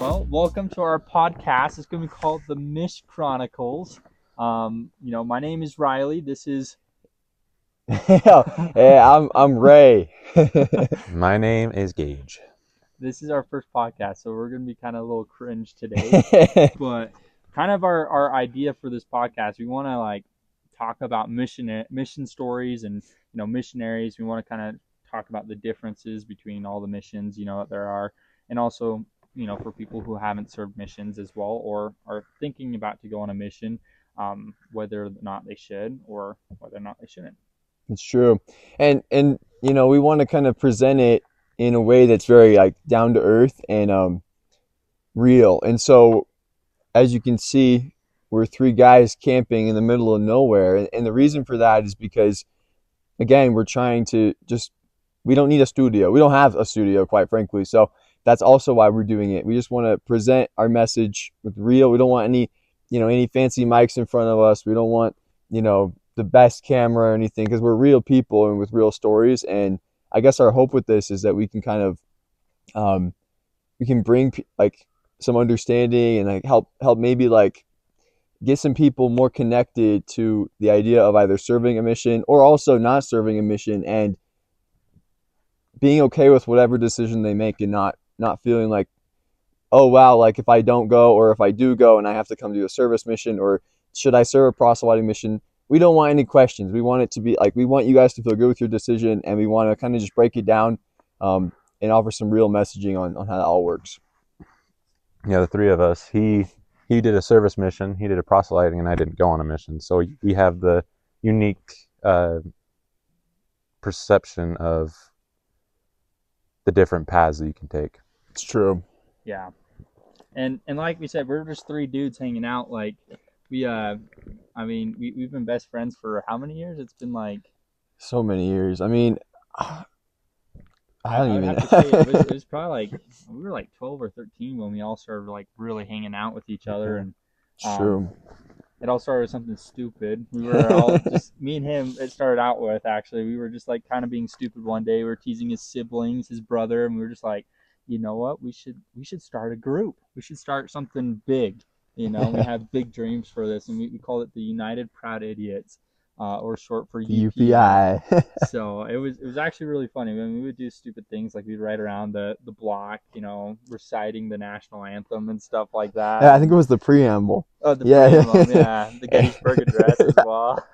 Well, welcome to our podcast. It's going to be called the Mish Chronicles. My name is Ryley. This is Hey, I'm Ray. My name is Gage. this is our first podcast, so we're going to be kind of a little cringe today. But kind of our idea for this podcast, we want to talk about mission stories and missionaries. We want to kind of talk about the differences between all the missions that there are, and also for people who haven't served missions as well or are thinking about to go on a mission, whether or not they should or whether or not they shouldn't. It's true. And we want to kind of present it in a way that's very down to earth and real. And so as you can see, we're three guys camping in the middle of nowhere. And the reason for that is because, again, we're trying to we don't need a studio. We don't have a studio, quite frankly. So that's also why we're doing it. We just want to present our message with real. We don't want any fancy mics in front of us. We don't want, the best camera or anything, because we're real people and with real stories. And I guess our hope with this is that we can kind of, we can bring some understanding and help maybe get some people more connected to the idea of either serving a mission or also not serving a mission, and being okay with whatever decision they make, and not feeling like, oh wow, if I don't go, or if I do go and I have to come to a service mission, or should I serve a proselyting mission? We don't want any questions. We want it to be we want you guys to feel good with your decision, and we want to kind of just break it down and offer some real messaging on how that all works. Yeah, the three of us. He did a service mission, he did a proselyting, and I didn't go on a mission. So we have the unique perception of the different paths that you can take. It's true. Yeah. And like we said, we're just three dudes hanging out. We've been best friends for how many years? It's been so many years. I mean, I don't even have to say it was probably we were 12 or 13 when we all started really hanging out with each other. And it's true. It all started with something stupid. We were all just, me and him, it started out with, actually, we were just kind of being stupid one day. We were teasing his siblings, his brother, and we were just like, you know what, we should start a group. We should start something big. We have big dreams for this, and we called it the United Proud Idiots, or short for UPI. So it was actually really funny. We would do stupid things, we'd ride around the block, reciting the national anthem and stuff like that. Yeah, I think it was the preamble. Oh, the preamble, yeah. The Gettysburg Address as well.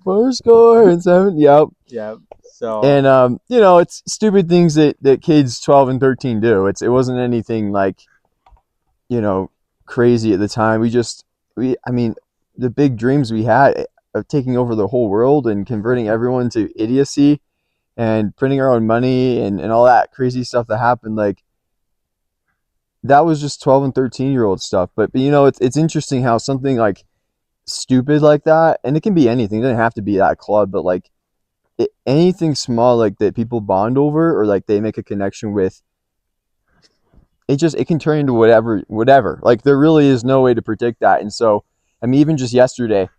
4 and 7, yep. Yep. So. And it's stupid things that kids 12 and 13 do. It wasn't anything crazy at the time. The big dreams we had of taking over the whole world and converting everyone to idiocy and printing our own money and all that crazy stuff that happened, that was just 12 and 13-year-old stuff. But it's interesting how something stupid like that, and it can be anything, it doesn't have to be that club, but anything small that people bond over, or they make a connection with, it can turn into whatever. There really is no way to predict that. And so, even just yesterday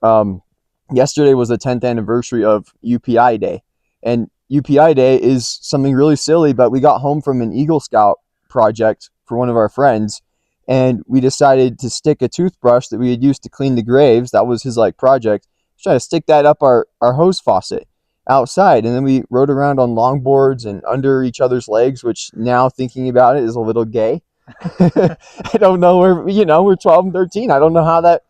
was the 10th anniversary of UPI Day. And UPI Day is something really silly, but we got home from an Eagle Scout project for one of our friends, and we decided to stick a toothbrush that we had used to clean the graves, that was his project, try to stick that up our hose faucet outside. And then we rode around on longboards and under each other's legs, which now thinking about it is a little gay. I don't know where, we're 12 and 13. I don't know how that,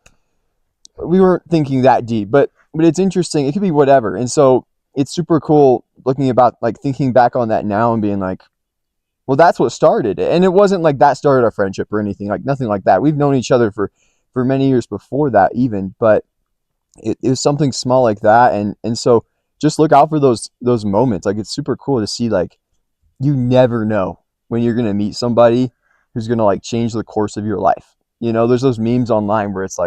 we weren't thinking that deep, but it's interesting. It could be whatever. And so it's super cool looking about, thinking back on that now and being well, that's what started it. And it wasn't that started our friendship or anything, nothing like that. We've known each other for many years before that even, but it was something small like that. And so just look out for those moments. It's super cool to see, you never know when you're going to meet somebody who's going to change the course of your life. There's those memes online where it's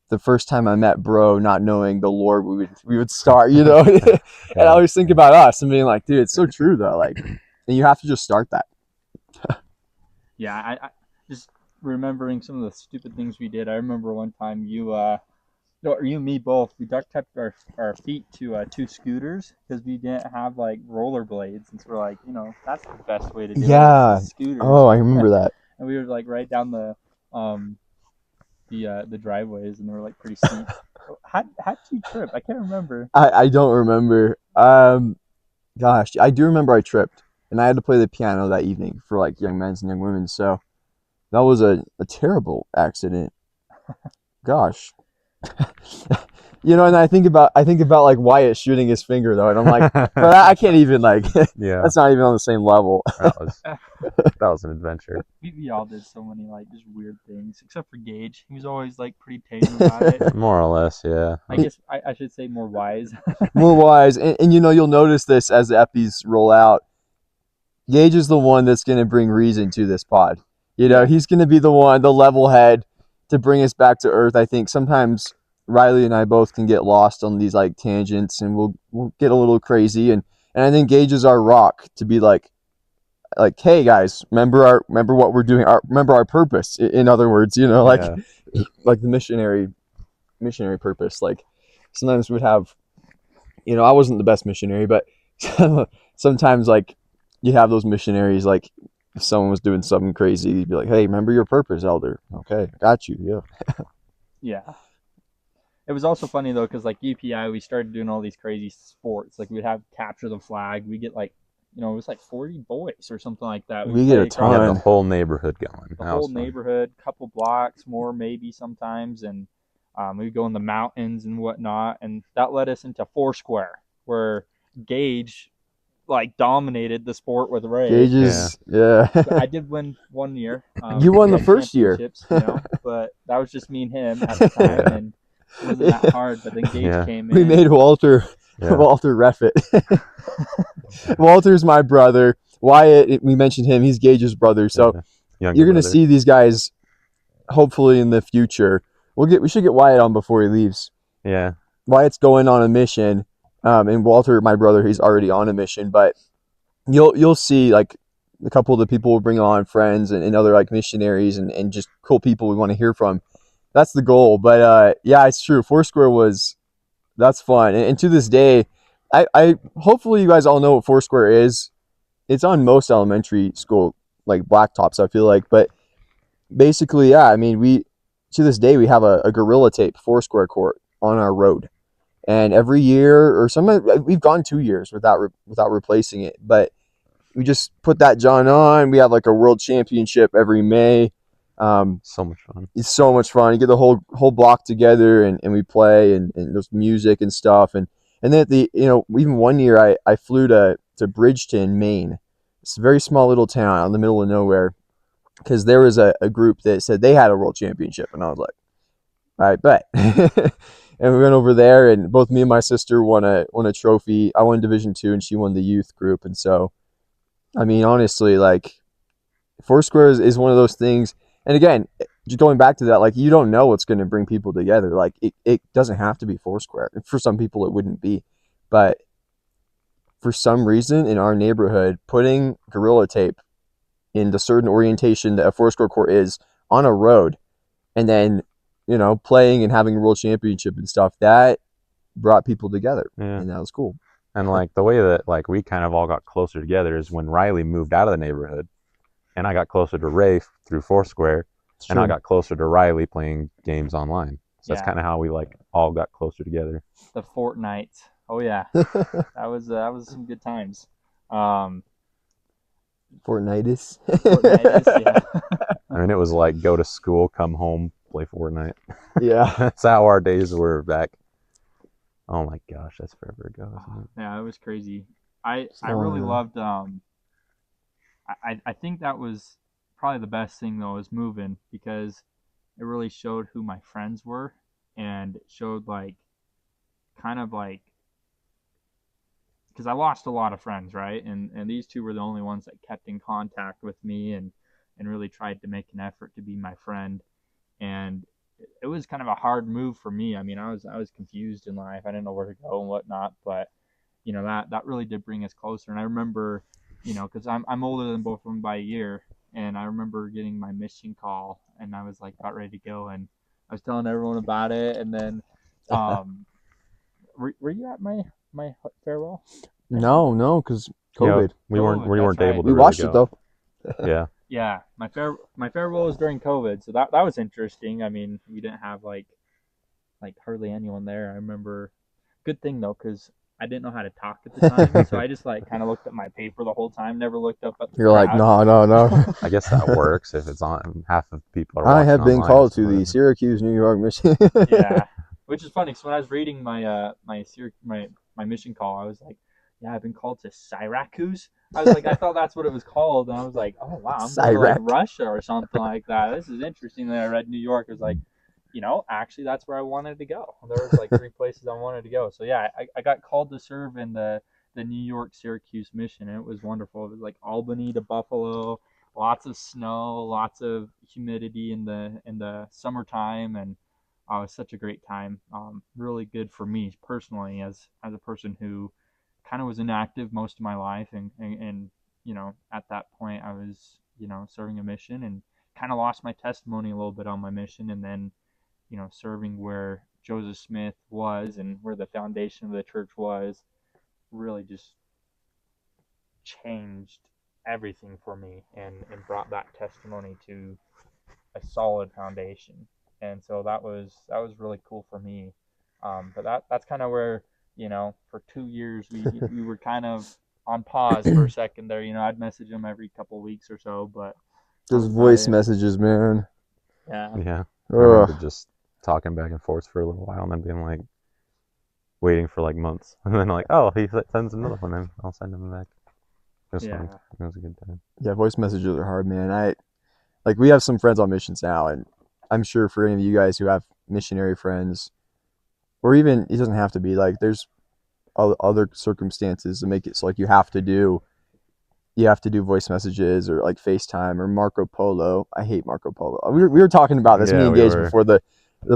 the first time I met bro, not knowing the Lord we would start, And I always think about us and being dude, it's so true though. And you have to just start that. Yeah, I just remembering some of the stupid things we did. I remember one time you and me both, we duct taped our feet to two scooters because we didn't have rollerblades, and so we're that's the best way to do it. Yeah. Scooters. Oh, I remember that. and we were like right down the driveways, and they were like pretty steep. How did you trip? I can't remember. I don't remember. Gosh, I do remember I tripped, and I had to play the piano that evening for like young men's and young women's. So that was a terrible accident. Gosh. You know, and I think about like Wyatt shooting his finger though, and I'm like, but I can't even like. Yeah, That's not even on the same level. that was an adventure. We all did so many like just weird things, except for Gage. He was always like pretty tame about it. More or less, yeah. I guess I should say more wise. More wise, and you know, you'll notice this as the epis roll out. Gage is the one that's going to bring reason to this pod. You know, he's going to be the one, the level head, to bring us back to earth. I think sometimes Ryley and I both can get lost on these like tangents, and we'll get a little crazy. And I think Gage is our rock to be like, hey guys, remember what we're doing. Remember our purpose. In other words, you know, like like the missionary purpose. Like sometimes we'd have, you know, I wasn't the best missionary, but sometimes like you have those missionaries, like if someone was doing something crazy, you'd be like, hey, remember your purpose, elder. Okay, got you. Yeah. Yeah. It was also funny though, because like UPI, we started doing all these crazy sports. Like we'd have capture the flag. We get like, you know, it was like 40 boys or something like that. We get a ton. Yeah, the whole neighborhood going. The whole neighborhood, couple blocks more maybe sometimes, and we'd go in the mountains and whatnot, and that led us into Foursquare, where Gage like dominated the sport with Ray. Gage's, yeah. I did win one year. You won the first year, you know, but that was just me and him at the time, and it wasn't that hard. But then Gage came in. We made Walter ref it. Walter's my brother. Wyatt, we mentioned him. He's Gage's brother. So you're going to see these guys hopefully in the future. We should get Wyatt on before he leaves. Yeah. Wyatt's going on a mission. And Walter, my brother, he's already on a mission. But you'll see like a couple of the people will bring on friends and other like missionaries and just cool people we want to hear from. That's the goal. But yeah, it's true. Foursquare that's fun. And to this day, I hopefully you guys all know what Foursquare is. It's on most elementary school like blacktops, I feel like. But basically, yeah, I mean, to this day we have a gorilla tape Foursquare court on our road, and every year or we've gone 2 years without replacing it. But we just put that John on. We have like a world championship every May. So much fun. It's so much fun. You get the whole block together and we play and there's music and stuff and then at the, you know, even one year I flew to Bridgeton, Maine. It's a very small little town out in the middle of nowhere, because there was a group that said they had a world championship, and I was like, all right, bet. And we went over there, and both me and my sister won a trophy. I won Division II, and she won the youth group. And so, I mean, honestly, like Foursquare is one of those things. And again, just going back to that, like you don't know what's going to bring people together. Like it doesn't have to be Foursquare. For some people, it wouldn't be, but for some reason in our neighborhood, putting gorilla tape in the certain orientation that a Foursquare court is on a road, and then, you know, playing and having a world championship and stuff, that brought people together. Yeah. And that was cool. And like the way that like we kind of all got closer together is when Ryley moved out of the neighborhood, and I got closer to Ray through Foursquare, and I got closer to Ryley playing games online. So that's kind of how we like all got closer together. The Fortnite. Oh yeah, that was some good times. Fortnitis. Yeah. I mean, it was like go to school, come home, play Fortnite. Yeah. That's how our days were back. Oh my gosh, that's forever ago, isn't it? Yeah, it was crazy. I really loved. I think that was probably the best thing though, is moving, because it really showed who my friends were, and it showed like kind of like, because I lost a lot of friends, right? And these two were the only ones that kept in contact with me and really tried to make an effort to be my friend. And it was kind of a hard move for me. I mean, I was confused in life. I didn't know where to go and whatnot. But, you know, that really did bring us closer. And I remember, you know, because I'm older than both of them by a year. And I remember getting my mission call, and I was like about ready to go. And I was telling everyone about it. And then, were you at my farewell? No, because COVID. Yeah, we weren't able to. We watched it though. Yeah. Yeah, my farewell was during COVID, so that was interesting. I mean, we didn't have like hardly anyone there. I remember. Good thing though, because I didn't know how to talk at the time, so I just like kind of looked at my paper the whole time, never looked up at the You're like, crowd. no, no, no. I guess that works if it's on half of people are I watching have been online, called so to the whatever. Syracuse, New York, Michigan. Yeah, which is funny. So when I was reading my mission call, I was like, yeah, I've been called to Syracuse. I was like, I thought that's what it was called, and I was like, oh wow, I'm going to like Syrac. Russia or something like that. This is interesting. Then I read New York. It was like, actually that's where I wanted to go. There was like 3 places I wanted to go. So yeah, I got called to serve in the New York Syracuse mission, and it was wonderful. It was like Albany to Buffalo, lots of snow, lots of humidity in the summertime, and it was such a great time. Really good for me personally as a person who kind of was inactive most of my life, and at that point I was serving a mission and kind of lost my testimony a little bit on my mission, and then serving where Joseph Smith was and where the foundation of the church was really just changed everything for me and brought that testimony to a solid foundation. And so that was really cool for me. But that's kind of where for 2 years we were kind of on pause for a second there. I'd message him every couple weeks or so, but that Those was about voice it. messages, man. Yeah. Yeah, I Ugh. remember just talking back and forth for a little while and then being like waiting for like months, and then like, oh, he sends another one, and I'll send him back. It was fun. Yeah. It was a good time. Yeah, voice messages are hard, man. We have some friends on missions now, and I'm sure for any of you guys who have missionary friends, or even it doesn't have to be like there's other circumstances that make it so like you have to do voice messages or like FaceTime or Marco Polo. I hate Marco Polo. We were talking about this, me Yeah, and we Gage, were. before the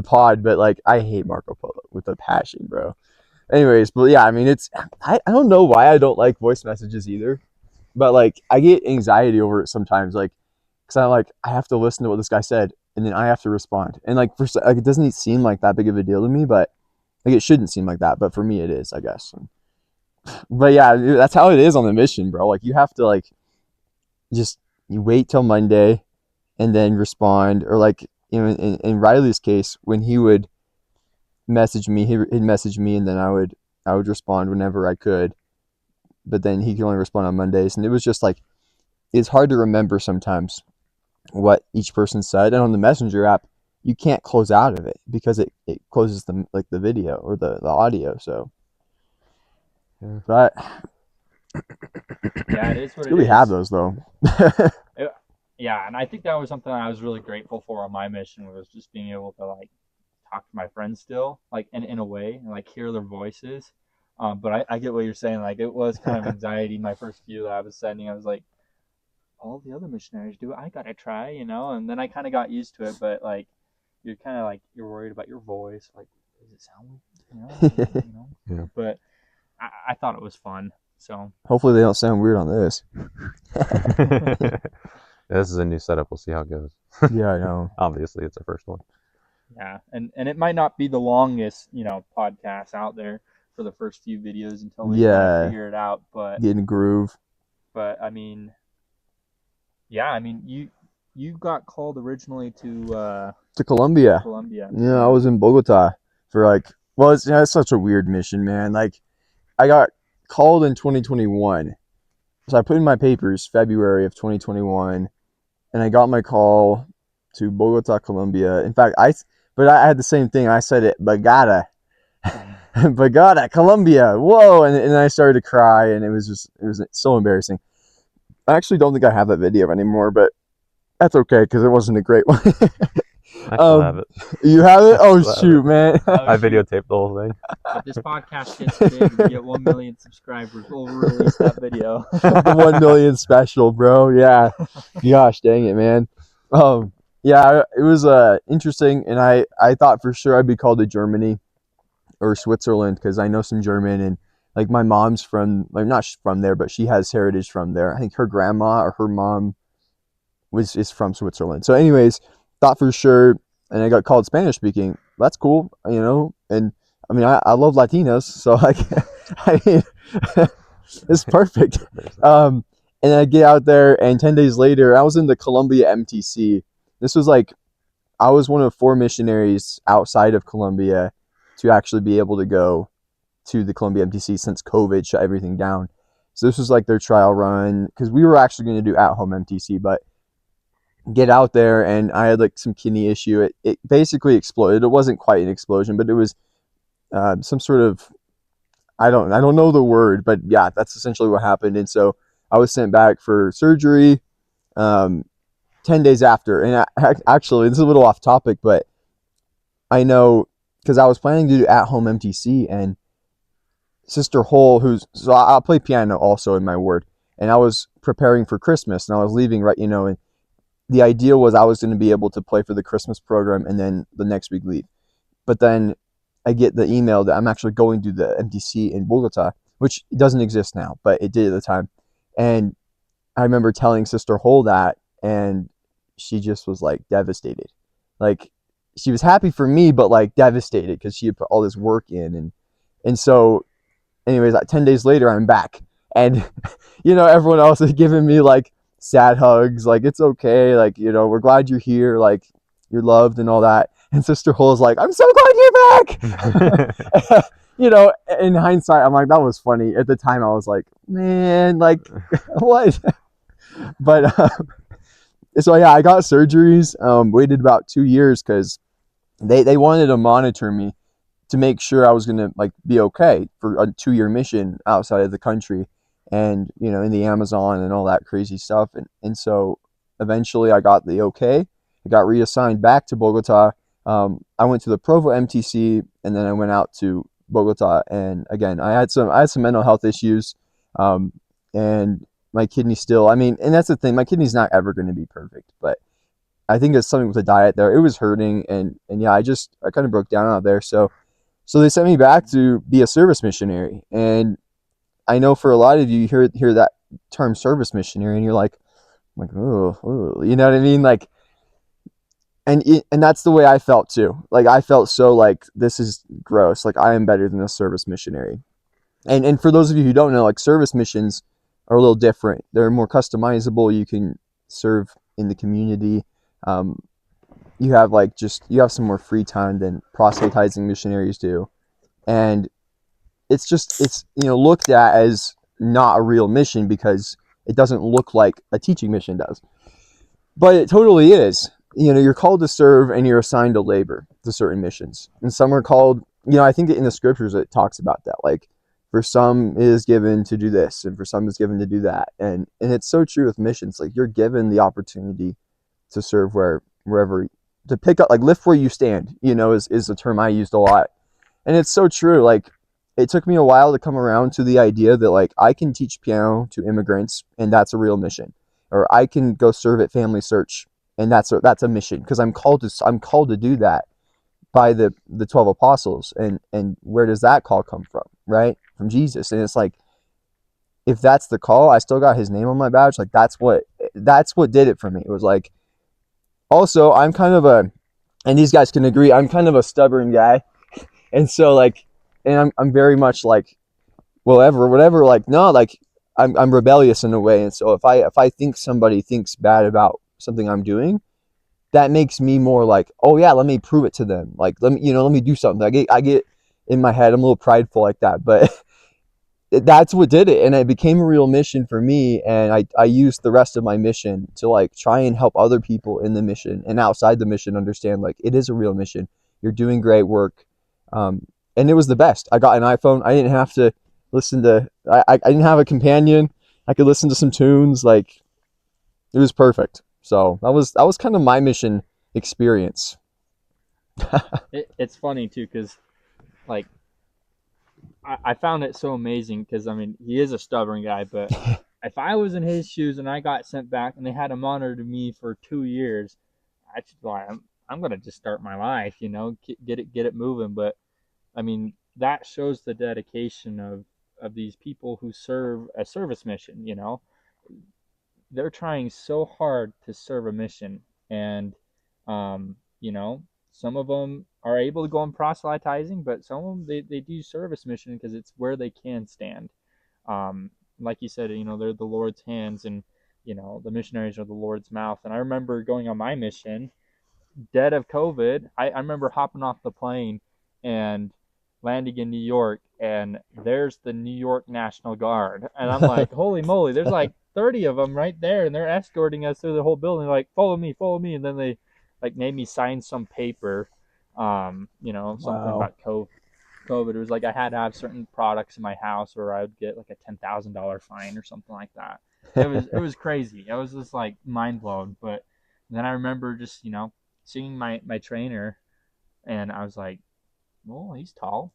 pod, but like I hate Marco Polo with a passion, bro. Anyways, but yeah, I mean I don't know why I don't like voice messages either, but like I get anxiety over it sometimes, like because I have to listen to what this guy said and then I have to respond, and like it doesn't seem like that big of a deal to me, but like it shouldn't seem like that, but for me it is, I guess. But yeah, that's how it is on the mission, bro. Like you have to like just you wait till Monday and then respond, or like in Ryley's case, when he would message me, he'd message me, and then I would respond whenever I could. But then he could only respond on Mondays, and it was just like it's hard to remember sometimes what each person said. And on the Messenger app, you can't close out of it because it closes the video or the audio. So, Yeah. but Yeah, it is what it's it good we is. have those though. Yeah, and I think that was something I was really grateful for on my mission, was just being able to like talk to my friends still, like in a way, and like hear their voices. But I get what you're saying. Like it was kind of anxiety my first few that I was sending. I was like, all the other missionaries do it. I gotta try, And then I kind of got used to it. But like, you're kind of like you're worried about your voice. Like, does it sound weird? Yeah. But I thought it was fun. So Hopefully they don't sound weird on this. This is a new setup. We'll see how it goes. Yeah, I know. Obviously, it's our first one. yeah, and it might not be the longest podcast out there for the first few videos until we kind of figure it out. But Get in the groove. I mean, yeah, I mean you got called originally to Colombia. Colombia. Yeah, I was in Bogota for it's such a weird mission, man. Like I got called in 2021. So I put in my papers February of 2021, and I got my call to Bogota, Colombia. In fact, I had the same thing. I said it, Bogota, Bogota, Colombia. Whoa! And I started to cry, and it was so embarrassing. I actually don't think I have that video anymore, but that's okay because it wasn't a great one. I still have it. You have it? Oh still have shoot, it. man! I videotaped the whole thing. If this podcast gets big, we get 1 million subscribers, we'll release that video. The 1 million special, bro. Yeah. Gosh, dang it, man. Yeah, it was interesting, and I thought for sure I'd be called to Germany or Switzerland because I know some German, and like my mom's from, like, not from there, but she has heritage from there. I think her grandma or her mom is from Switzerland. So anyways, thought for sure, and I got called Spanish speaking. That's cool, and I mean I love Latinos, so like I mean it's perfect. And then I get out there, and 10 days later, I was in the Columbia MTC. This was like, I was one of 4 missionaries outside of Columbia to actually be able to go to the Columbia MTC since COVID shut everything down. So this was like their trial run, because we were actually going to do at-home MTC, but get out there, and I had like some kidney issue. It basically exploded. It wasn't quite an explosion, but it was some sort of, I don't know the word, but yeah, that's essentially what happened. And so I was sent back for surgery 10 days after. And actually, this is a little off topic, but I know, because I was planning to do at-home MTC, and Sister Hole, so I'll play piano also in my ward, and I was preparing for Christmas, and I was leaving right, and the idea was I was going to be able to play for the Christmas program and then the next week leave. But then I get the email that I'm actually going to the MTC in Bogota, which doesn't exist now, but it did at the time. And I remember telling Sister Hole that, and she just was like devastated. Like, she was happy for me, but like devastated because she had put all this work in. And so, anyways, like 10 days later, I'm back. And, everyone else is giving me like sad hugs, like, it's okay, like, we're glad you're here, like, you're loved and all that. And Sister Hole is like, I'm so glad you're back. In hindsight, I'm like, that was funny. At the time, I was like, man, like, what? But so yeah, I got surgeries. Waited about 2 years because they wanted to monitor me to make sure I was gonna like be okay for a 2-year mission outside of the country, and in the Amazon and all that crazy stuff. And so eventually I got the okay. I got reassigned back to Bogota. I went to the Provo MTC, and then I went out to Bogota. And again, I had some mental health issues, and my kidney still. I mean, and that's the thing. My kidney's not ever going to be perfect, but I think it's something with the diet there. It was hurting, and yeah, I kind of broke down out there. So they sent me back to be a service missionary. And I know for a lot of you, hear that term service missionary, and you're like, oh, you know what I mean? Like, and that's the way I felt too. Like, I felt so like, this is gross. Like, I am better than a service missionary. And for those of you who don't know, like, service missions are a little different. They're more customizable. You can serve in the community. You have some more free time than proselytizing missionaries do. And it's looked at as not a real mission because it doesn't look like a teaching mission does. But it totally is. You're called to serve, and you're assigned to labor to certain missions. And some are called, I think in the scriptures it talks about that. Like, for some it is given to do this, and for some is given to do that. And it's so true with missions. Like, you're given the opportunity to serve wherever, to pick up, like, lift where you stand, is the term I used a lot. And it's so true. Like, it took me a while to come around to the idea that, like, I can teach piano to immigrants, and that's a real mission. Or I can go serve at Family Search, and that's a mission, because I'm called to do that by the 12 apostles. And where does that call come from? Right? From Jesus. And it's like, if that's the call, I still got his name on my badge. Like, that's what did it for me. It was like, also, I'm kind of and these guys can agree, I'm kind of a stubborn guy. And so, like, and I'm very much like, whatever, like, no, like, I'm rebellious in a way. And so if I think somebody thinks bad about something I'm doing, that makes me more like, oh yeah, let me prove it to them. Like, let me do something. I get in my head, I'm a little prideful like that, but that's what did it. And it became a real mission for me. And I used the rest of my mission to, like, try and help other people in the mission and outside the mission understand, like, it is a real mission. You're doing great work. And it was the best. I got an iPhone. I didn't have to listen to, I didn't have a companion. I could listen to some tunes. Like, it was perfect. So that was kind of my mission experience. It's funny too, because like I found it so amazing, because I mean, he is a stubborn guy, but if I was in his shoes and I got sent back and they had to monitor me for 2 years, I should like, I'm gonna just start my life, get it moving. But I mean, that shows the dedication of these people who serve a service mission. They're trying so hard to serve a mission. And some of them are able to go on proselytizing, but some of them, they do service mission because it's where they can stand. like you said, they're the Lord's hands, and the missionaries are the Lord's mouth. And I remember going on my mission, dead of COVID. I remember hopping off the plane and landing in New York, and there's the New York National Guard, and I'm like, holy moly, there's like 30 of them right there, and they're escorting us through the whole building, like, follow me, and then they like made me sign some paper, something about COVID. It was like I had to have certain products in my house, or I would get like a $10,000 fine or something like that. It was crazy. I was just like mind blown. But then I remember just seeing my trainer, and I was like, well, he's tall,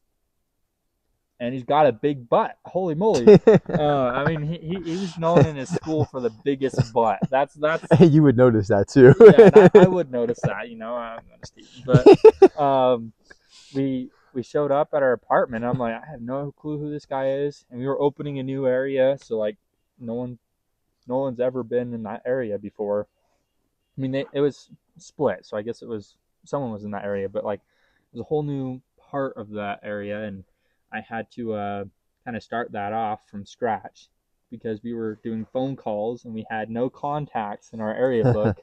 and he's got a big butt. Holy moly! I mean, he was known in his school for the biggest butt. That's You would notice that too. yeah, and I would notice that. I'm not a Steven, but we showed up at our apartment. I'm like, I have no clue who this guy is, and we were opening a new area, so like no one's ever been in that area before. I mean, it was split, so I guess someone was in that area, but like it was a whole new part of that area, and I had to kind of start that off from scratch because we were doing phone calls and we had no contacts in our area book.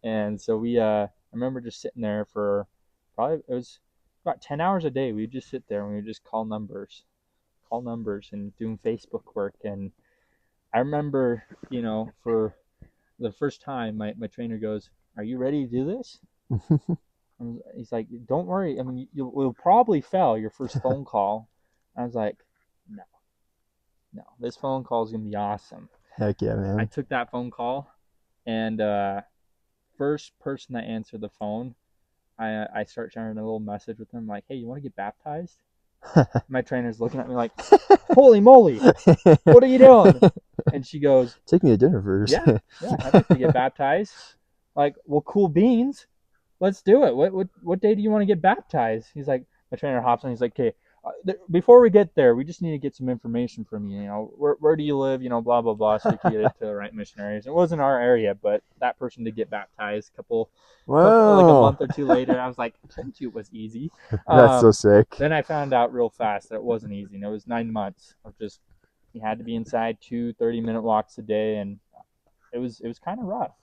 And so I remember just sitting there for probably, it was about 10 hours a day. We'd just sit there and we would just call numbers and doing Facebook work. And I remember, for the first time, my trainer goes, "Are you ready to do this?" He's like, "Don't worry. I mean, you'll probably fail your first phone call." I was like, no, this phone call is going to be awesome. Heck yeah, man. I took that phone call, and first person that answered the phone, I start sharing a little message with them like, "Hey, you want to get baptized?" My trainer's looking at me like, "Holy moly, what are you doing?" And she goes, "Take me to dinner first." Yeah, I'd like to get baptized. Like, well, cool beans. Let's do it. What day do you want to get baptized? He's like, my trainer hops on. He's like, "Okay, before we get there, we just need to get some information from you. Where do you live? Blah blah blah, so we can get it to the right missionaries." It wasn't our area, but that person did get baptized couple like a month or two later. I was like, "I told you it was easy." That's so sick. Then I found out real fast that it wasn't easy. And it was 9 months of just, you had to be inside 2 30-minute walks a day, and it was kind of rough.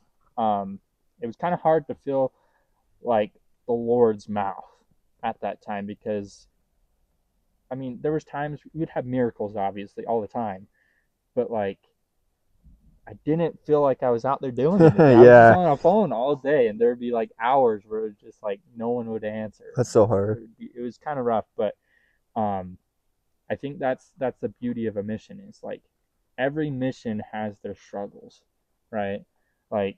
It was kind of hard to feel like the Lord's mouth at that time, because I mean, there was times we would have miracles, obviously, all the time, but like, I didn't feel like I was out there doing anything. I was just on a phone all day, and there'd be like hours where it was just like no one would answer. That's so hard. It was kind of rough, but I think that's the beauty of a mission, is like every mission has their struggles, right? Like,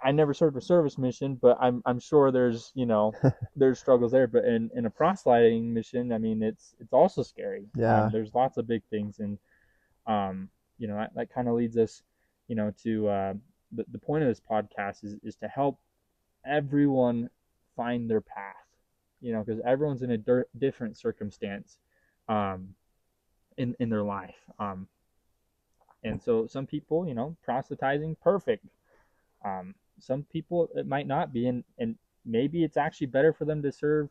I never served a service mission, but I'm sure there's there's struggles there. But in a proselyting mission, I mean, it's also scary. Yeah. There's lots of big things, and that kind of leads us, to the point of this podcast is to help everyone find their path, because everyone's in a different circumstance, in their life, and so some people, proselytizing, perfect. Some people it might not be, and maybe it's actually better for them to serve,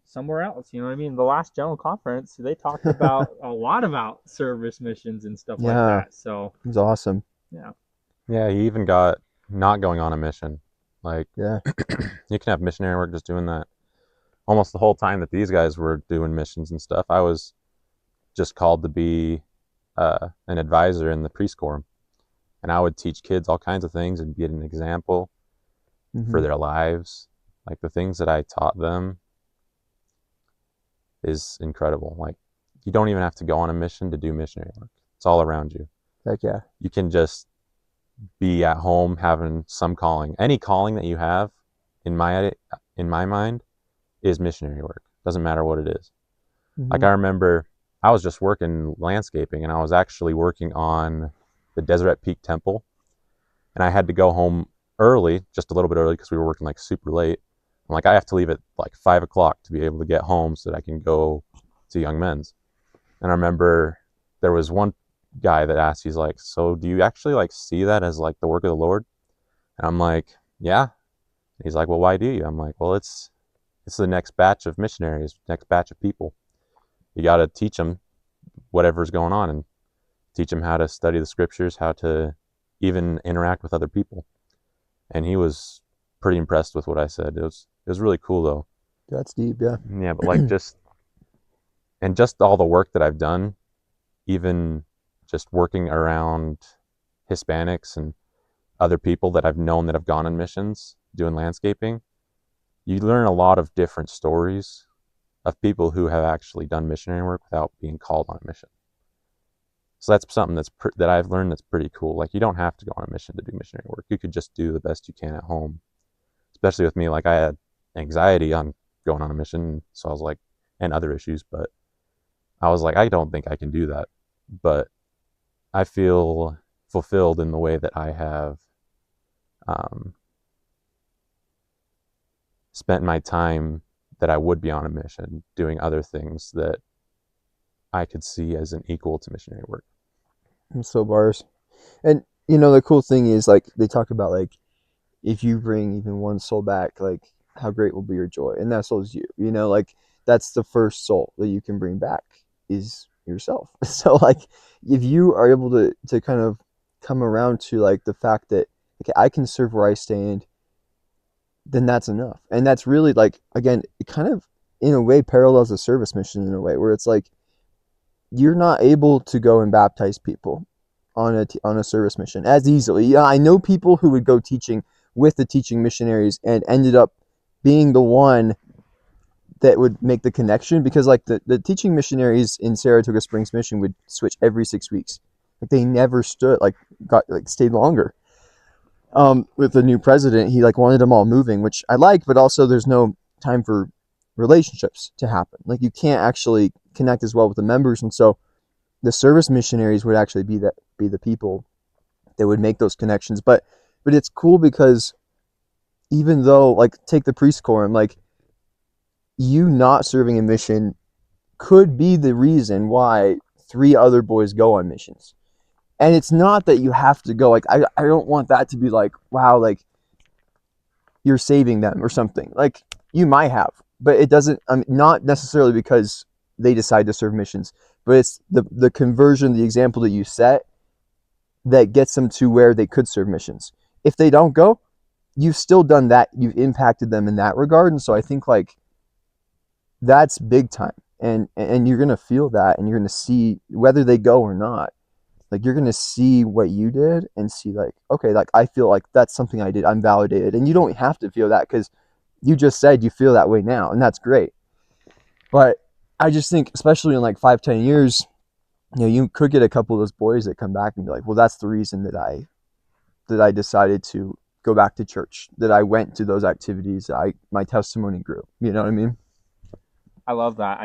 somewhere else. You know what I mean? The last general conference, they talked about a lot about service missions and stuff like that. So it was awesome. Yeah, he even got not going on a mission. Like, yeah, you can have missionary work just doing that. Almost the whole time that these guys were doing missions and stuff, I was just called to be an advisor in the priest quorum. And I would teach kids all kinds of things and be an example for their lives. Like, the things that I taught them is incredible. Like, you don't even have to go on a mission to do missionary work. It's all around you. Heck yeah. You can just be at home having some calling. Any calling that you have, in my mind, is missionary work. Doesn't matter what it is. Like, I remember I was just working landscaping, and I was actually working on the Deseret Peak Temple, and I had to go home early, just a little bit early, because we were working like super late. I'm like, I have to leave at like 5 o'clock to be able to get home so that I can go to Young Men's. And I remember there was one guy that asked, he's like, "So do you actually like see that as like the work of the Lord?" And I'm like, "Yeah." And he's like, "Well, why do you?" I'm like, "Well, it's the next batch of missionaries, next batch of people. You got to teach them whatever's going on." And teach them how to study the scriptures, how to even interact with other people. And he was pretty impressed with what I said. It was really cool though. That's deep, yeah. Yeah, but like just all the work that I've done, even just working around Hispanics and other people that I've known that have gone on missions doing landscaping, you learn a lot of different stories of people who have actually done missionary work without being called on a mission. So that's something that I've learned that's pretty cool. Like, you don't have to go on a mission to do missionary work. You could just do the best you can at home. Especially with me, like, I had anxiety on going on a mission, so I was like, and other issues, but I was like, I don't think I can do that. But I feel fulfilled in the way that I have spent my time that I would be on a mission doing other things that I could see as an equal to missionary work. So bars. And you know, the cool thing is, like, they talk about, like, if you bring even one soul back, like, how great will be your joy, and that soul is you. You know, like, that's the first soul that you can bring back is yourself. So, like, if you are able to kind of come around to, like, the fact that, okay, I can serve where I stand, then that's enough. And that's really, like, again, it kind of in a way parallels a service mission in a way where it's like you're not able to go and baptize people on a service mission as easily. Yeah, I know people who would go teaching with the teaching missionaries and ended up being the one that would make the connection, because, like, the teaching missionaries in Saratoga Springs Mission would switch every 6 weeks. Like, they never stayed longer. With the new president, he, like, wanted them all moving, which I like, but also there's no time for relationships to happen. Like, you can't actually connect as well with the members, and so the service missionaries would actually be the people that would make those connections. But it's cool because even though, like, take the priest quorum, like, you not serving a mission could be the reason why 3 other boys go on missions. And it's not that you have to go. Like, I don't want that to be like, wow, like, you're saving them or something. Like, you might have, but it doesn't. Not necessarily because they decide to serve missions, but it's the conversion, the example that you set that gets them to where they could serve missions. If they don't go, you've still done that. You've impacted them in that regard. And so I think, like, that's big time. And you're going to feel that, and you're going to see whether they go or not. Like, you're going to see what you did and see, like, okay, like, I feel like that's something I did. I'm validated. And you don't have to feel that because you just said you feel that way now, and that's great. But I just think, especially in like 5-10 years, you know, you could get a couple of those boys that come back and be like, well, that's the reason that I decided to go back to church, that I went to those activities, my testimony grew. You know what I mean? I love that.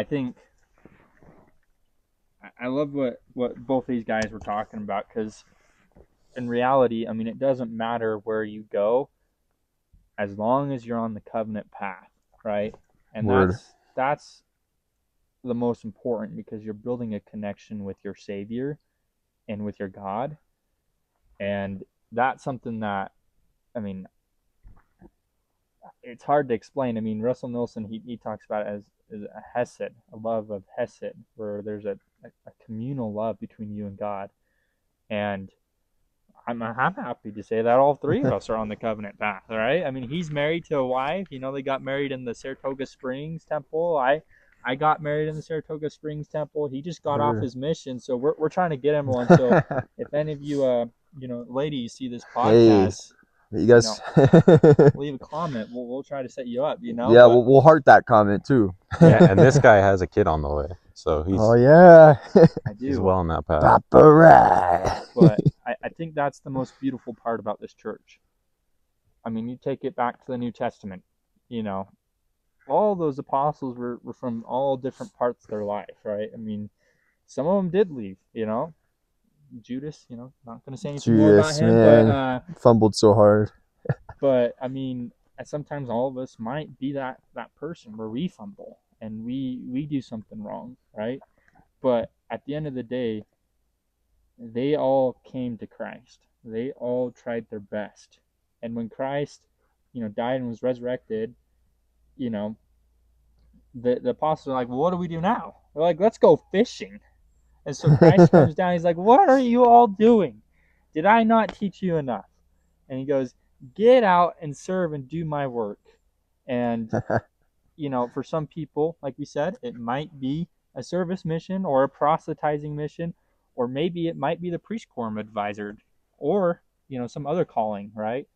I love what both these guys were talking about, because in reality, I mean, it doesn't matter where you go as long as you're on the covenant path, right? And Word. that's the most important, because you're building a connection with your Savior and with your God. And that's something that, I mean, it's hard to explain. I mean, Russell Nelson, he talks about it as a hesed, a love of hesed, where there's a communal love between you and God. And I'm happy to say that all 3 of us are on the covenant path, right? I mean, he's married to a wife. You know, they got married in the Saratoga Springs temple. I got married in the Saratoga Springs temple. He just got off his mission, so we're trying to get him one. So if any of you ladies see this podcast, hey, you guys, leave a comment. We'll try to set you up. Yeah, we'll heart that comment too. Yeah, and this guy has a kid on the way, so he's yeah, I do. He's well on that path. Papa Ray. But I think that's the most beautiful part about this church. I mean, you take it back to the New Testament, all those apostles were from all different parts of their life, right? I mean, some of them did leave, Judas, not going to say anything more about him, man. but fumbled so hard. But I mean, sometimes all of us might be that person where we fumble and we do something wrong, right? But at the end of the day, they all came to Christ. They all tried their best. And when Christ, died and was resurrected, the apostles are like, well, what do we do now? They're like, let's go fishing. And so Christ comes down. He's like, what are you all doing? Did I not teach you enough? And he goes, get out and serve and do my work. And, for some people, like we said, it might be a service mission or a proselytizing mission, or maybe it might be the priest quorum advisor, or, some other calling, right?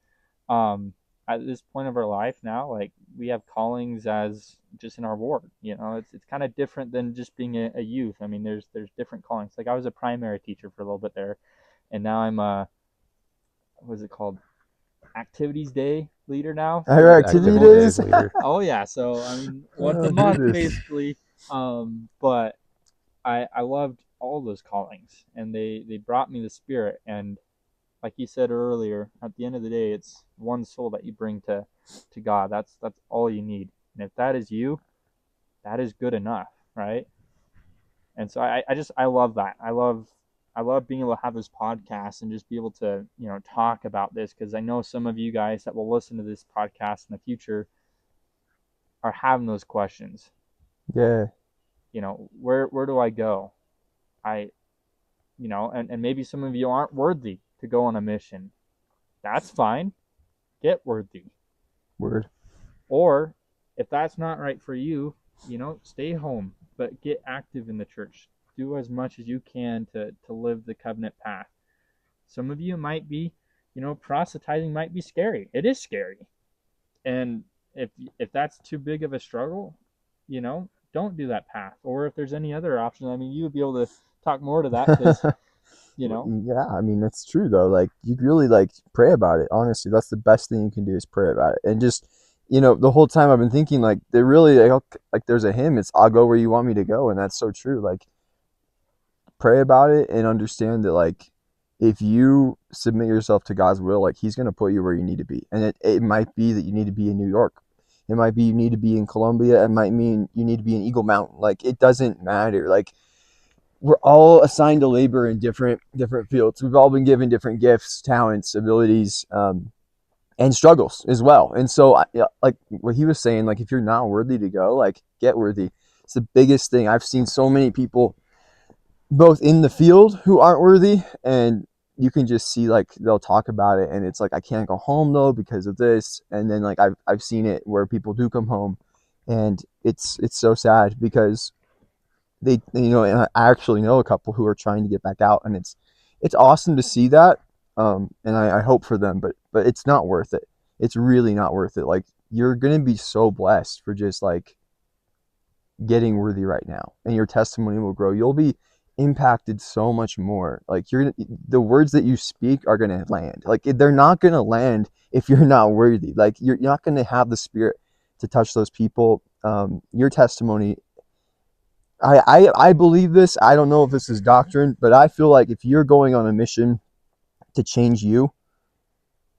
At this point of our life now, like, we have callings as just in our ward. It's kind of different than just being a youth. I mean, there's different callings. Like, I was a primary teacher for a little bit there, and now I'm what is it called, activities day leader now. Our activity days. leader. Oh yeah, so I mean, once Oh, a month goodness. basically. But I loved all those callings, and they brought me the Spirit. And like you said earlier, at the end of the day, it's one soul that you bring to God. That's all you need. And if that is you, that is good enough, right? And so I love that. I love being able to have this podcast and just be able to, talk about this, because I know some of you guys that will listen to this podcast in the future are having those questions. Yeah. Where do I go? And maybe some of you aren't worthy to go on a mission. That's fine. Get worthy. Word. Or if that's not right for you, stay home, but get active in the church. Do as much as you can to live the covenant path. Some of you might be, proselytizing might be scary. It is scary. And if that's too big of a struggle, don't do that path. Or if there's any other option, I mean, you would be able to talk more to that, because, Yeah, I mean, that's true though. Like, you really pray about it. Honestly, that's the best thing you can do, is pray about it. And just, the whole time I've been thinking, like, they're really like there's a hymn. It's "I'll go where you want me to go," and that's so true. Like, pray about it and understand that, like, if you submit yourself to God's will, like, He's gonna put you where you need to be. And it might be that you need to be in New York. It might be you need to be in Colombia. It might mean you need to be in Eagle Mountain. Like, it doesn't matter. Like, we're all assigned to labor in different fields. We've all been given different gifts, talents, abilities, and struggles as well. And so, like what he was saying, like, if you're not worthy to go, like, get worthy. It's the biggest thing. I've seen so many people, both in the field, who aren't worthy, and you can just see, like, they'll talk about it, and it's like, I can't go home though because of this. And then, like, I've seen it where people do come home, and it's so sad, because they, and I actually know a couple who are trying to get back out, and it's awesome to see that. And I hope for them, but it's not worth it. It's really not worth it. Like, you're going to be so blessed for just, like, getting worthy right now, and your testimony will grow. You'll be impacted so much more. Like, the words that you speak are going to land. Like, they're not going to land if you're not worthy. Like, you're not going to have the Spirit to touch those people. Your testimony, I believe this. I don't know if this is doctrine, but I feel like if you're going on a mission to change you,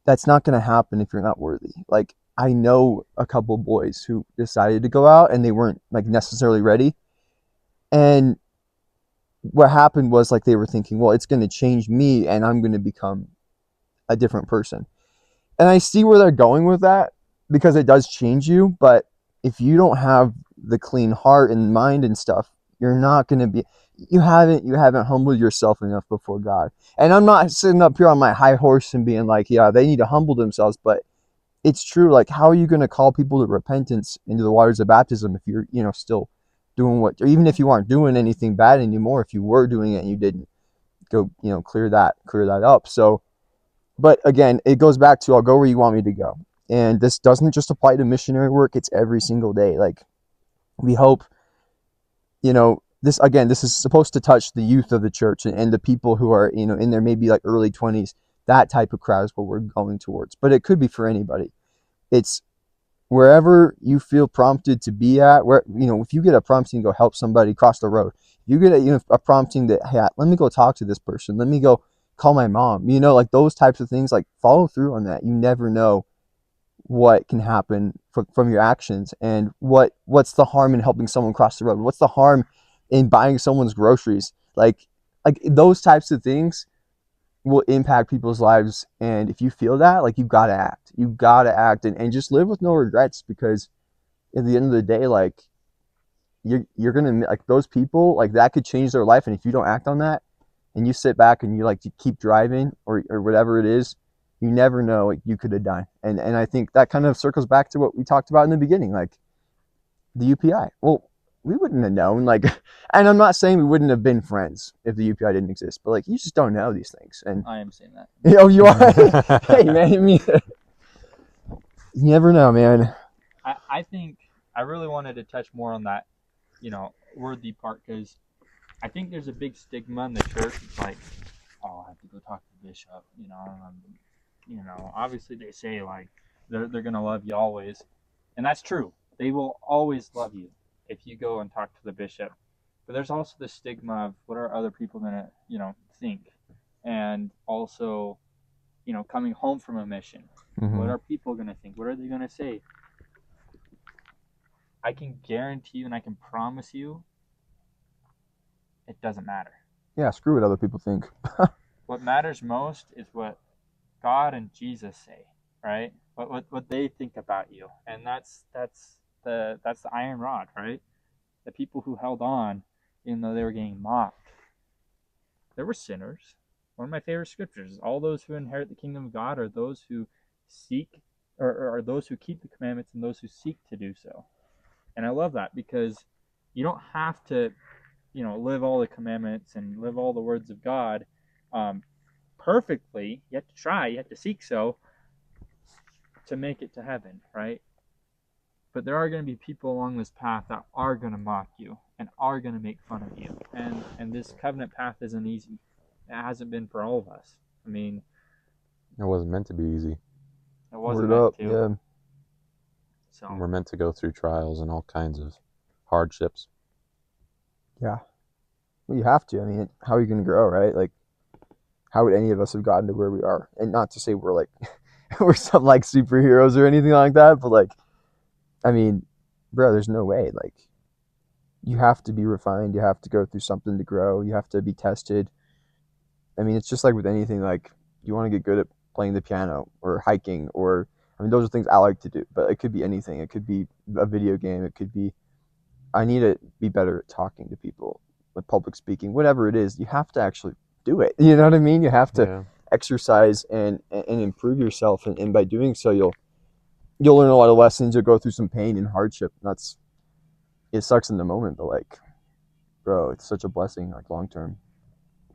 that's not going to happen if you're not worthy. Like, I know a couple boys who decided to go out, and they weren't, like, necessarily ready. And what happened was, like, they were thinking, well, it's going to change me and I'm going to become a different person. And I see where they're going with that, because it does change you. But if you don't have the clean heart and mind and stuff, you're not going to be, you haven't humbled yourself enough before God. And I'm not sitting up here on my high horse and being like, yeah, they need to humble themselves, but it's true. Like, how are you going to call people to repentance into the waters of baptism if you're, still doing or even if you aren't doing anything bad anymore, if you were doing it and you didn't go, clear that up. So, but again, it goes back to, I'll go where you want me to go. And this doesn't just apply to missionary work. It's every single day. Like, we hope, this is supposed to touch the youth of the church and the people who are, in their maybe like early 20s. That type of crowd is what we're going towards. But it could be for anybody. It's wherever you feel prompted to be at, where, if you get a prompting to go help somebody cross the road, you get a prompting that, hey, let me go talk to this person. Let me go call my mom, like those types of things, like, follow through on that. You never know what can happen from your actions, and what's the harm in helping someone cross the road? What's the harm in buying someone's groceries? Like those types of things will impact people's lives. And if you feel that, like, you've got to act and just live with no regrets, because at the end of the day, like, you're gonna, like, those people, like, that could change their life, and if you don't act on that, and you sit back and you keep driving or whatever it is, you never know, like, you could have died. And I think that kind of circles back to what we talked about in the beginning, like the UPI. Well, we wouldn't have known, like, and I'm not saying we wouldn't have been friends if the UPI didn't exist, but, like, you just don't know these things. And I am saying that. you are. Hey, man, I mean, you never know, man. I think I really wanted to touch more on that, worthy part, because I think there's a big stigma in the church. It's like, oh, I have to go talk to the bishop. Obviously they say, like, they're gonna love you always, and that's true. They will always love you if you go and talk to the bishop. But there's also the stigma of what are other people gonna, think, and also, coming home from a mission. Mm-hmm. What are people gonna think? What are they gonna say? I can guarantee you and I can promise you it doesn't matter. Yeah, screw what other people think. What matters most is what God and Jesus say, right? What they think about you. And that's the iron rod, right? The people who held on, even though they were getting mocked, they were sinners. One of my favorite scriptures is, all those who inherit the kingdom of God are those who seek, or are those who keep the commandments and those who seek to do so. And I love that, because you don't have to, live all the commandments and live all the words of God perfectly. You have to try, you have to seek so to make it to heaven, right? But there are going to be people along this path that are going to mock you and are going to make fun of you. And this covenant path isn't easy. It hasn't been for all of us. I mean, it wasn't meant to be easy. It wasn't Word meant up, to. yeah. So We're meant to go through trials and all kinds of hardships. Yeah. Well, you have to. I mean, how are you going to grow, right? Like, how would any of us have gotten to where we are? And not to say we're like, we're some like superheroes or anything like that, but, like, I mean, bro, there's no way. Like, you have to be refined. You have to go through something to grow. You have to be tested. I mean, it's just like with anything. Like, you want to get good at playing the piano or hiking, or, I mean, those are things I like to do, but it could be anything. It could be a video game. It could be, I need to be better at talking to people, like public speaking, whatever it is. You have to actually do it. You know what I mean? You have to exercise and improve yourself, and by doing so, you'll learn a lot of lessons. You'll go through some pain and hardship. It sucks in the moment, but, like, bro, it's such a blessing, like, long term.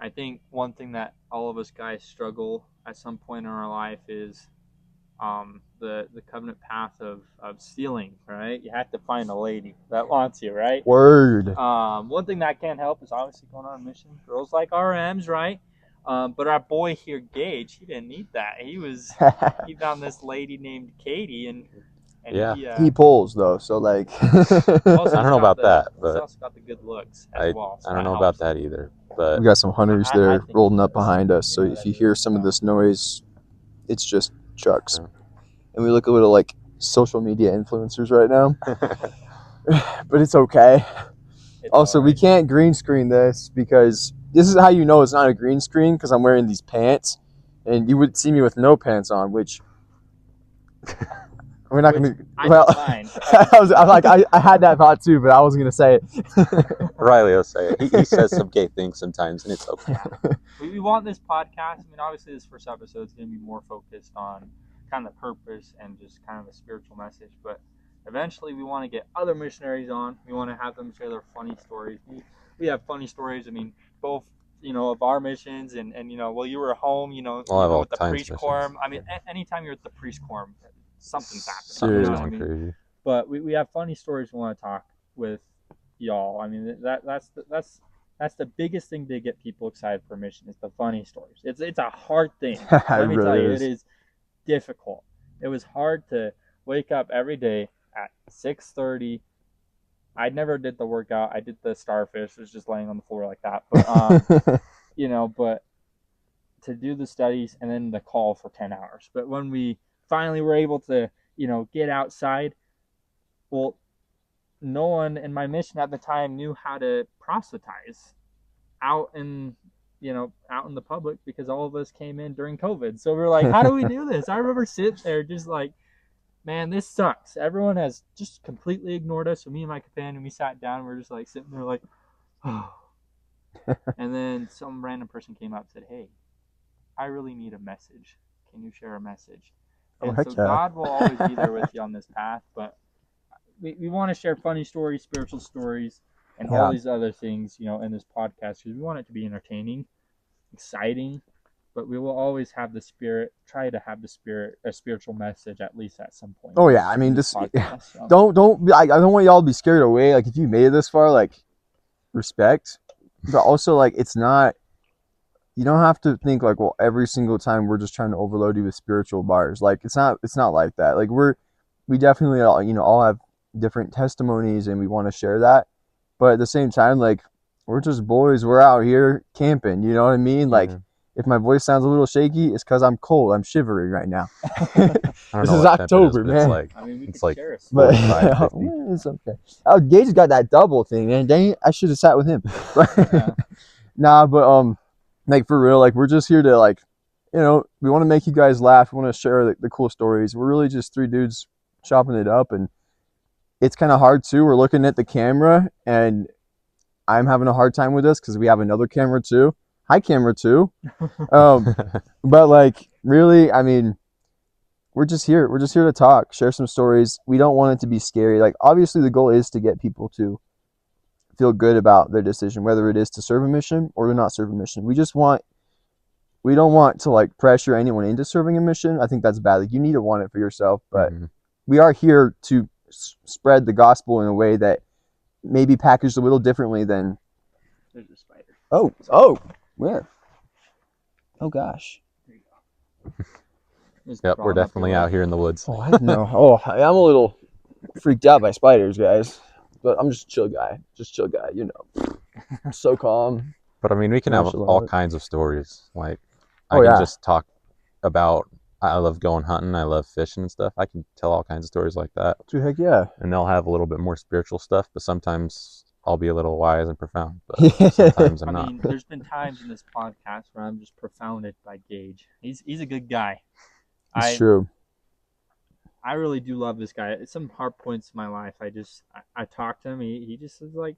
I think one thing that all of us guys struggle at some point in our life is the covenant path of stealing, right? You have to find a lady that wants you, right? Word. One thing that can't help is obviously going on a mission. Girls like RMs, right? But our boy here, Gage, he didn't need that. He found this lady named Katie, and he pulls, though, so, like, I don't know about that, but he's also got the good looks as well. So I don't know helps. about that either. But we got some hunters I there think rolling up so. behind us, so if you hear some of this noise, it's just trucks. And we look a little like social media influencers right now. But it's okay. Also, we can't green screen this, because this is how you know it's not a green screen, because I'm wearing these pants, and you would see me with no pants on, which we're not going to. Well, I had that thought too, but I wasn't going to say it. Ryley will say it. He says some gay things sometimes, and it's okay. Yeah. We want this podcast. I mean, obviously, this first episode is going to be more focused on kind of the purpose and just kind of a spiritual message. But eventually, we want to get other missionaries on. We want to have them share their funny stories. We have funny stories. I mean, both, of our missions and while you were home, with the priest quorum. I mean, anytime you're at the priest quorum, something's happening. Something's going crazy. But we have funny stories we want to talk with y'all. I mean, that's the biggest thing to get people excited for mission, is the funny stories. It's a hard thing. Let me tell you, it is difficult. It was hard to wake up every day at 6:30. I never did the workout. I did the starfish. It was just laying on the floor like that. But but to do the studies and then the call for 10 hours. But when we finally were able to, get outside, well, no one in my mission at the time knew how to proselytize out in the public, because all of us came in during COVID. So we were like, how do we do this? I remember sitting there just like man, this sucks. Everyone has just completely ignored us. So me and my companion, we sat down. We're just like sitting there like, oh. And then some random person came up and said, hey, I really need a message. Can you share a message? Oh, And heck so yeah. God will always be there with you on this path. But we want to share funny stories, spiritual stories, and all these other things, in this podcast, because we want it to be entertaining, exciting, but we will always have try to have a spiritual message at least at some point. Oh yeah, I mean, just podcast, so. don't. I don't want y'all to be scared away. Like if you made it this far, like respect, but also like it's not. You don't have to think like, well, every single time we're just trying to overload you with spiritual bars. Like it's not like that. Like we definitely all have different testimonies and we want to share that, but at the same time, like we're just boys. We're out here camping. You know what I mean? Like if my voice sounds a little shaky, it's because I'm cold. I'm shivering right now. This is October, man. It's like but it's okay. Oh, Gage got that double thing, man. Dang it, I should have sat with him. Nah, but like for real, like we're just here to like, we want to make you guys laugh. We want to share the cool stories. We're really just three dudes chopping it up, and it's kind of hard too. We're looking at the camera, and I'm having a hard time with this because we have another camera too. Hi, camera too. But like really, I mean, we're just here. We're just here to talk, share some stories. We don't want it to be scary. Like obviously, the goal is to get people to feel good about their decision, whether it is to serve a mission or to not serve a mission. We don't want to like pressure anyone into serving a mission. I think that's bad. Like you need to want it for yourself, but we are here to spread the gospel in a way that may be packaged a little differently than. There's a spider. Oh, where? Oh gosh. There you go. Yep, we're definitely out here in the woods. Oh, I know. Oh, I'm a little freaked out by spiders, guys. But I'm just a chill guy. So calm. But I mean, we can have all kinds of stories. Like, I can just talk about, I love going hunting, I love fishing and stuff. I can tell all kinds of stories like that. Dude, heck yeah. And they'll have a little bit more spiritual stuff, but sometimes I'll be a little wise and profound. But sometimes I'm not. I mean, there's been times in this podcast where I'm just profounded by Gage. He's a good guy. It's true. I really do love this guy. It's some hard points in my life. I talk to him. He just is like,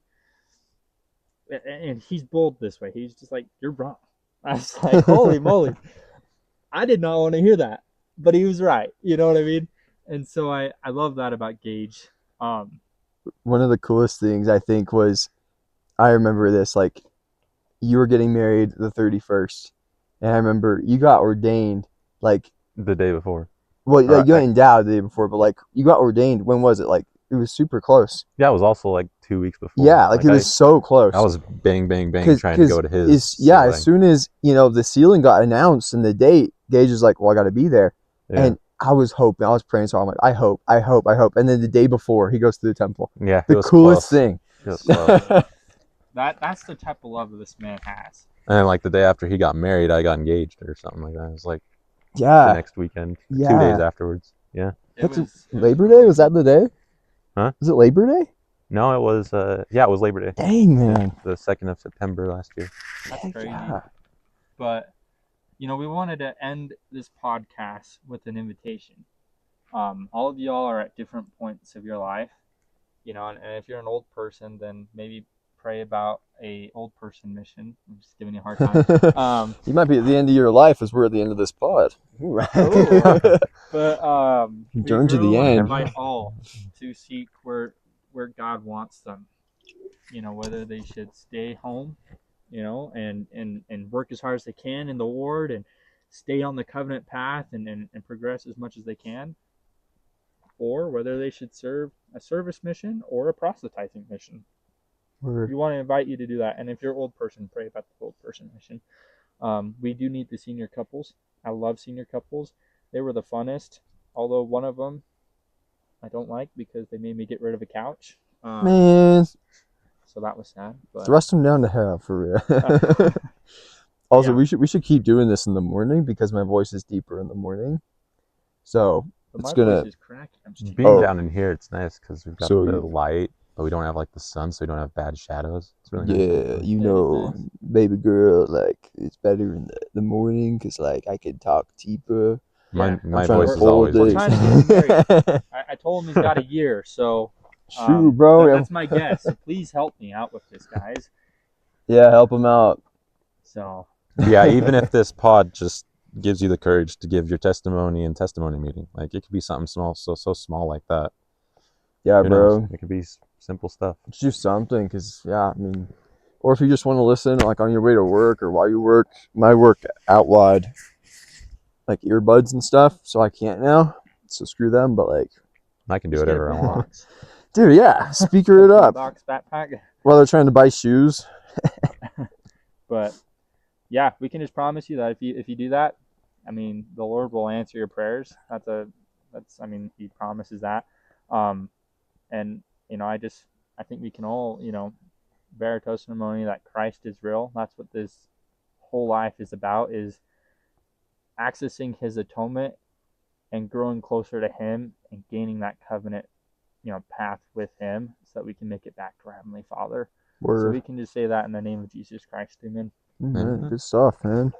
and he's bold this way. He's just like, you're wrong. I was like, holy moly. I did not want to hear that, but he was right. You know what I mean? And so I love that about Gage. One of the coolest things I think was, I remember this, like you were getting married the 31st, and I remember you got ordained like the day before. Well, you got endowed the day before, but like you got ordained. When was it? Like it was super close. Yeah, it was also like 2 weeks before. Yeah, like it was so close. I was bang trying to go to his. As soon as the sealing got announced and the date, Gage was like, "Well, I got to be there," and I was hoping, I was praying, so I'm like, "I hope," and then the day before, he goes to the temple. Yeah, the coolest thing. That's the type of love that this man has. And like the day after he got married, I got engaged or something like that. It was like. Yeah. The next weekend. 2 days afterwards. Yeah. Labor Day? Was that the day? Huh? Was it Labor Day? No, it was it was Labor Day. Dang, man. The 2nd of September last year. That's crazy. Yeah. But we wanted to end this podcast with an invitation. All of y'all are at different points of your life. And if you're an old person, then maybe pray about a old person mission. I'm just giving you a hard time. You might be at the end of your life as we're at the end of this pod. But journey to the end. Invite all to seek where God wants them. Whether they should stay home, and work as hard as they can in the Lord and stay on the covenant path and progress as much as they can, or whether they should serve a service mission or a proselytizing mission. We want to invite you to do that. And if you're an old person, pray about the old person mission. We do need the senior couples. I love senior couples. They were the funnest, although one of them I don't like because they made me get rid of a couch. Man. So that was sad. But thrust them down to hell, for real. Also, we should keep doing this in the morning because my voice is deeper in the morning. So it's gonna. Voice is cracking. Being down in here, it's nice because we've got the light. But we don't have like the sun, so we don't have bad shadows. It's really nice. Baby girl, like it's better in the morning because like I can talk deeper. My Yeah. my I'm trying voice to is pull always. with We're trying to get him these. I told him he's got a year, so Shoot, bro. that's my guess. So please help me out with this, guys. Yeah, help him out. So Yeah, even if this pod just gives you the courage to give your testimony in testimony meeting, like it could be something small, so small like that. Yeah, Who bro. knows? It could be simple stuff. Just do something, because, yeah, I mean, or if you just want to listen, like, on your way to work or while you work. My work out loud, like, earbuds and stuff, so I can't now. So screw them, but, like, I can do just get a whatever I want. boombox. dude, yeah, speaker it up Box backpack. while they're trying to buy shoes. But yeah, we can just promise you that if you do that, I mean, the Lord will answer your prayers. I mean, He promises that. And I think we can all, bear a testimony that Christ is real. That's what this whole life is about: is accessing His atonement and growing closer to Him and gaining that covenant, path with Him, so that we can make it back to our Heavenly Father. Word. So we can just say that in the name of Jesus Christ. Amen. Man, good stuff, man.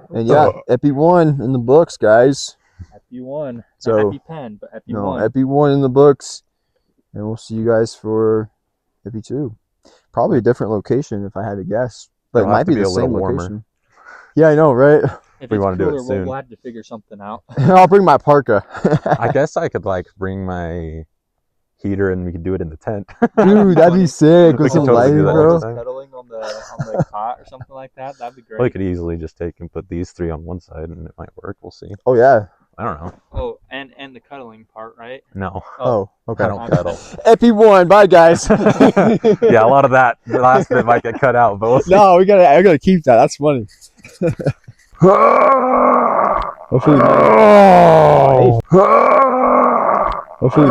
And yeah, Epi 1 in the books, guys. Epi 1. So, Not Epi Pen, but Epi 1. Epi 1 in the books. And we'll see you guys for Epi 2. Probably a different location if I had to guess. But it It'll have might to be be the a little same warmer. location. Yeah, I know, right? If we it's wanna do it cooler, soon. we'll have to figure something out. I'll bring my parka. I guess I could bring my heater and we could do it in the tent. Dude, that'd be sick We with could some totally do lighting, that bro. next time. Cuddling on the cot or something like that. That'd be great. We could easily just take and put these three on one side and it might work. We'll see. Oh, yeah. I don't know. Oh, and the cuddling part, right? No. Oh, okay. I don't cuddle. Epi 1, bye, guys. Yeah, a lot of that. The last bit might get cut out, but we'll see. No, I gotta keep that. That's funny. Hopefully, Hopefully,